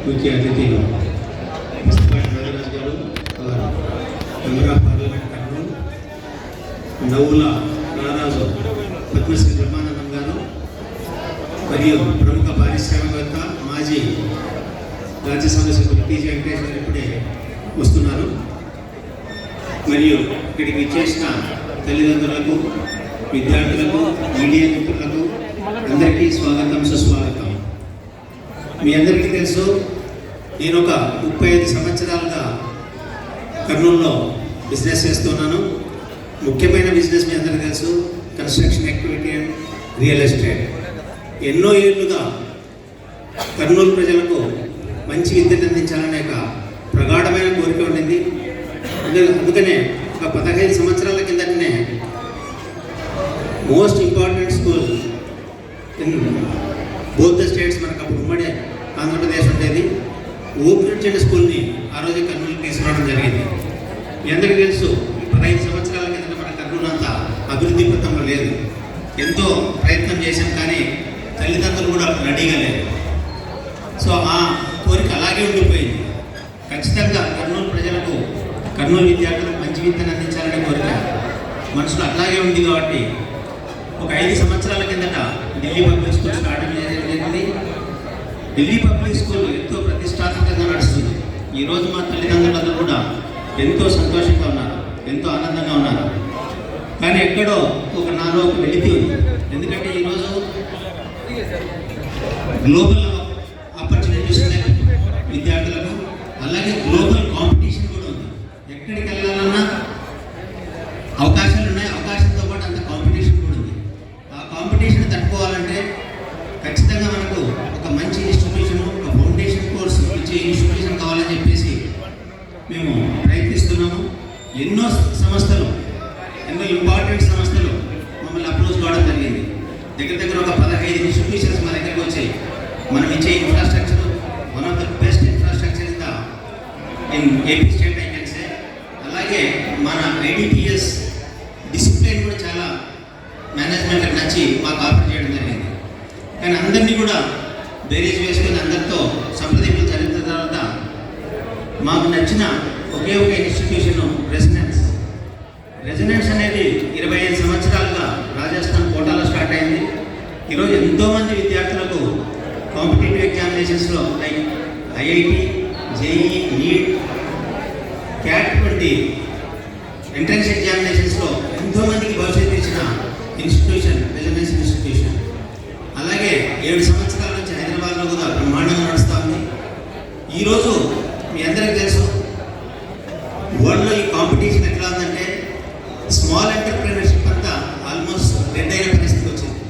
ముఖ్య అతిథులు నాగరాజు గారు, మెంబర్ ఆఫ్ పార్లమెంట్ కర్నూలు, నవ్వుల నారాజు పద్మశ్రీ బ్రహ్మానందం గారు, మరియు ప్రముఖ పారిశ్రామికవేత్త మాజీ రాజ్యసభ సభ్యులు టీజీ వెంకటేష్ గారు ఇప్పుడే వస్తున్నారు. మరియు ఇక్కడికి విచ్చేసిన తల్లిదండ్రులకు, విద్యార్థులకు, మీడియా మిత్రులకు అందరికీ స్వాగతం, సుస్వాగతం. మీ అందరికీ తెలుసు, నేను ఒక 35 సంవత్సరాలుగా కర్నూలులో బిజినెస్ చేస్తున్నాను. ముఖ్యమైన బిజినెస్ మీ అందరికీ తెలుసు, construction activity and real estate. ఎన్నో ఏళ్ళుగా కర్నూలు ప్రజలకు మంచి విద్యను అందించాలనే ఒక ప్రగాఢమైన కోరిక ఉండింది. అందుకనే ఒక 15 సంవత్సరాల కిందటనే most important school in both the states, మనకు అప్పుడు ఉమ్మడి ఆంధ్రప్రదేశ్ ఉండేది, ఓపెన్ స్కూల్ని ఆ రోజు కర్నూలుకి తీసుకురావడం జరిగింది. మీ అందరికీ తెలుసు, 15 సంవత్సరాల కింద మన కర్నూలు అంతా అభివృద్ధి పథంలో లేదు. ఎంతో ప్రయత్నం చేశాం, కానీ తల్లిదండ్రులు కూడా రెడీగా లేదు. సో ఆ కోరిక అలాగే ఉండిపోయింది. ఖచ్చితంగా కర్నూలు ప్రజలకు, కర్నూలు విద్యార్థులకు మంచి విద్యను అందించాలనే కోరిక మనసులో అట్లాగే ఉంది. కాబట్టి ఒక 5 సంవత్సరాల కిందట ఢిల్లీ పబ్లిక్ స్కూల్ స్టార్ట్ చేయడం జరిగింది. ఢిల్లీ పబ్లిక్ స్కూల్ ఎంతో ప్రతిష్టాత్మకంగా నడుస్తుంది. ఈరోజు మా తల్లిదండ్రులందరూ కూడా ఎంతో సంతోషంగా ఉన్నారు, ఎంతో ఆనందంగా ఉన్నారు. కానీ ఎక్కడో నాలో ఒక వెలితి ఉంది. ఎందుకంటే ఈరోజు గ్లోబల్ ఆపర్చునిటీస్ ఉన్నాయి విద్యార్థులకు, అలాగే గ్లోబల్ కాంపిటీషన్ కూడా ఉంది. ఎక్కడికి వెళ్ళాలన్నా అవకాశాలు ఉన్నాయి, అవకాశంతో పాటు అంత కాంపిటీషన్ కూడా ఉంది. ఆ కాంపిటీషన్ తట్టుకోవాలంటే ఖచ్చితంగా మనకు ఒక మంచి ఇన్స్టిట్యూషన్, ఒక ఫౌండేషన్ కోర్స్ ఇచ్చే ఇన్స్టిట్యూషన్ కావాలని చెప్పేసి మేము ప్రయత్నిస్తున్నాము. ఎన్నో సంస్థలు, ఎన్నో ఇంపార్టెంట్ సంస్థలు మమ్మల్ని అప్రోచ్ కావడం జరిగింది. దగ్గర ఒక 15 ఇన్స్టిట్యూషన్స్ మా దగ్గరికి వచ్చాయి. మనం ఇచ్చే infrastructure one of the best infrastructure in AP state I can say. అలాగే మన ఐడిపిఎస్ డిసిప్లిన్ కూడా చాలా మేనేజ్మెంట్ నచ్చి మాకు ఆఫర్ చేయడం జరిగింది. కానీ అందరినీ కూడా బేరీజ్ వేసుకొని అందరితో సంప్రదింపులు జరిగిన తర్వాత మాకు నచ్చిన ఒకే ఒక ఇన్స్టిట్యూషన్ రెసిడెన్స్ అనేది 25 సంవత్సరాలుగా రాజస్థాన్ కోటాలో స్టార్ట్ అయింది. ఈరోజు ఎంతోమంది విద్యార్థులకు కాంపిటేటివ్ ఎగ్జామినేషన్స్లో like IIT, JEE, NEET, CAT వంటి ఎంట్రన్స్ ఎగ్జామినేషన్స్లో ఎంతోమందికి భవిష్యత్తు ఇచ్చిన ఇన్స్టిట్యూషన్ రెసిడెన్స్ ఇన్స్టిట్యూషన్. అలాగే 7 సంవత్సరాల నుంచి హైదరాబాద్లో కూడా బ్రహ్మాండంగా నడుస్తూ ఉంది. ఈరోజు మీ అందరికీ తెలుసు, వరల్డ్లో ఈ కాంపిటీషన్ ఎట్లా ఉందంటే స్మాల్ ఎంటర్ప్రీనర్షిప్ అంతా ఆల్మోస్ట్ డెడ్ అయిన పరిస్థితి వచ్చింది.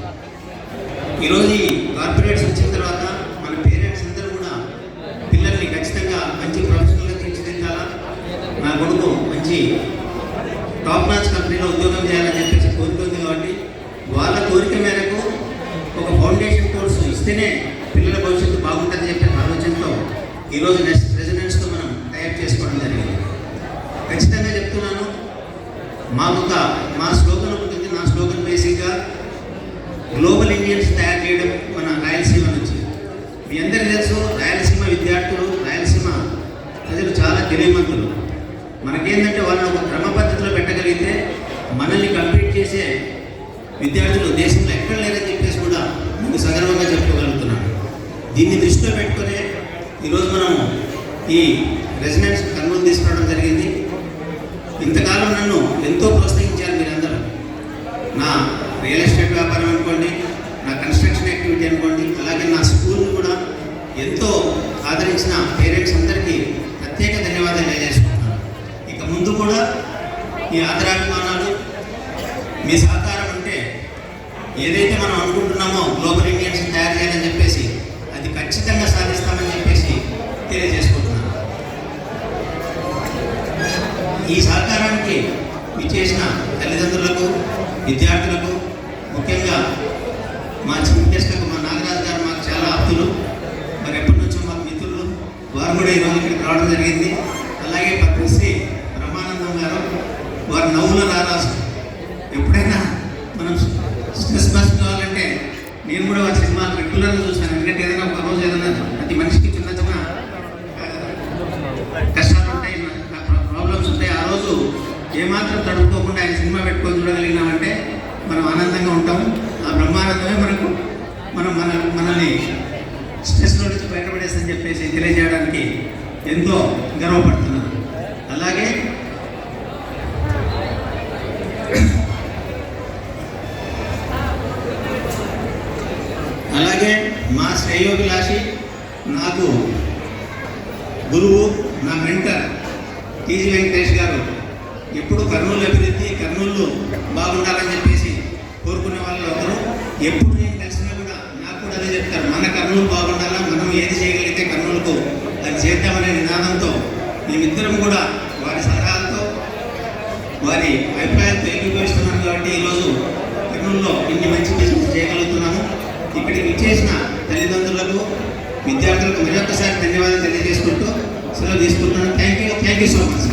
ఈరోజు ఈ కార్పొరేట్స్ వచ్చిన తర్వాత మన పేరెంట్స్ అందరూ కూడా పిల్లల్ని ఖచ్చితంగా మంచి ప్రొఫెషనల్గా తీర్చిదిద్దాలా, నా కొడుకు మంచి టాప్ నాచ్ కంపెనీలో ఉద్యోగం చేయాలని చెప్పేసి కోరుకుంది. కాబట్టి వాళ్ళ కోరిక మేరకు ఒక ఫౌండేషన్ కోర్సు ఇస్తేనే పిల్లల భవిష్యత్తు బాగుంటుందని చెప్పే ఆలోచనతో ఈరోజు నెక్స్ట్ రెసిడెన్స్తో మనం టైప్ చేసుకోవడం జరిగింది. ఖచ్చితంగా చెప్తున్నాను, మా స్లోగన్ ఉంటుంది. నా స్లోగన్ బేసిక్గా గ్లోబల్ ఇండియన్స్ తయారు చేయడం మన రాయలసీమ నుంచి. మీ అందరికీ తెలుసు, రాయలసీమ విద్యార్థులు, రాయలసీమ ప్రజలు చాలా తెలియమంతులు. మనకేంటంటే వాళ్ళని ఒక క్రమ పద్ధతిలో పెట్టగలిగితే మనల్ని కంప్లీట్ చేసే విద్యార్థులు దేశంలో ఎక్కడ లేరని చెప్పేసి కూడా మీకు సగర్వంగా చెప్పుకోగలుగుతున్నాను. దీన్ని దృష్టిలో పెట్టుకునే ఈరోజు మనము ఈ రెసిడెన్స్ కర్నూలు తీసుకురావడం జరిగింది. ఇంతకాలం నన్ను ఎంతో ప్రోత్సహించారు మీరందరూ. నా రియల్ ఎస్టేట్ వ్యాపారం అనుకోండి, నా కన్స్ట్రక్షన్ యాక్టివిటీ అనుకోండి, అలాగే నా స్కూల్ని కూడా ఎంతో ఆదరించిన పేరెంట్స్ అందరికీ ప్రత్యేక ధన్యవాదాలు తెలియజేసుకుంటున్నాను. ఇక ముందు కూడా ఈ ఆదరాభిమానాలు, మీ సహకారం ఉంటే ఏదైతే మనం అనుకుంటున్నామో గ్లోబల్ ఇండియన్స్ తయారు చేయాలని చెప్పేసి అది ఖచ్చితంగా సాధిస్తామని చెప్పేసి తెలియజేసుకుంటున్నాను. ఈ సహకారానికి విచ్చేసిన తల్లిదండ్రులకు, విద్యార్థులకు, ముఖ్యంగా మా చీఫ్ గెస్ట్లకు, మా నాగరాజు గారు మాకు చాలా ఆప్తులు, మరి ఎప్పటి నుంచో మాకు మిత్రులు, వారు కూడా ఈరోజు ఇక్కడికి రావడం జరిగింది. అలాగే పద్మశ్రీ బ్రహ్మానందం గారు, వారు నవ్వుల నారాజు. ఎప్పుడైనా మనం స్ట్రెస్ బస్ట్ కావాలంటే నేను కూడా వారి సినిమాలు రెగ్యులర్గా చూశాను. ఎందుకంటే ఏదైనా ఒక రోజు ఏదైనా ప్రతి మనిషికి చిన్న చిన్న బయటపడేసని చెప్పేసి తెలియజేయడానికి ఎంతో గర్వపడుతున్నాను. అలాగే మా శ్రేయోభిలాషి, నాకు గురువు, నా మెంటర్ టీజీ వెంకటేష్ గారు ఎప్పుడు కర్నూలు అభివృద్ధి, కర్నూలు బాగుండాలని చెప్పేసి కోరుకునే వాళ్ళు ఒకరు. ఎప్పుడు నేను కలిసినా కూడా నాకు కూడా అదే చెప్తారు, మన కర్నూలు బాగుండాలా, మనం ఏది చేయగలిగితే కర్నూలుకు అది చేద్దామనే నినాదంతో మేమిద్దరం కూడా వారి సలహాలతో, వారి అభిప్రాయాలతో ఏకీభవిస్తున్నాం. కాబట్టి ఈరోజు కర్నూలులో ఇన్ని మంచి బిజినెస్ చేయగలుగుతున్నాము. ఇక్కడికి ఇచ్చేసిన తల్లిదండ్రులకు, విద్యార్థులకు మరొకసారి ధన్యవాదాలు తెలియజేసుకుంటూ సెలవు తీసుకుంటున్నాను. Thank you so much.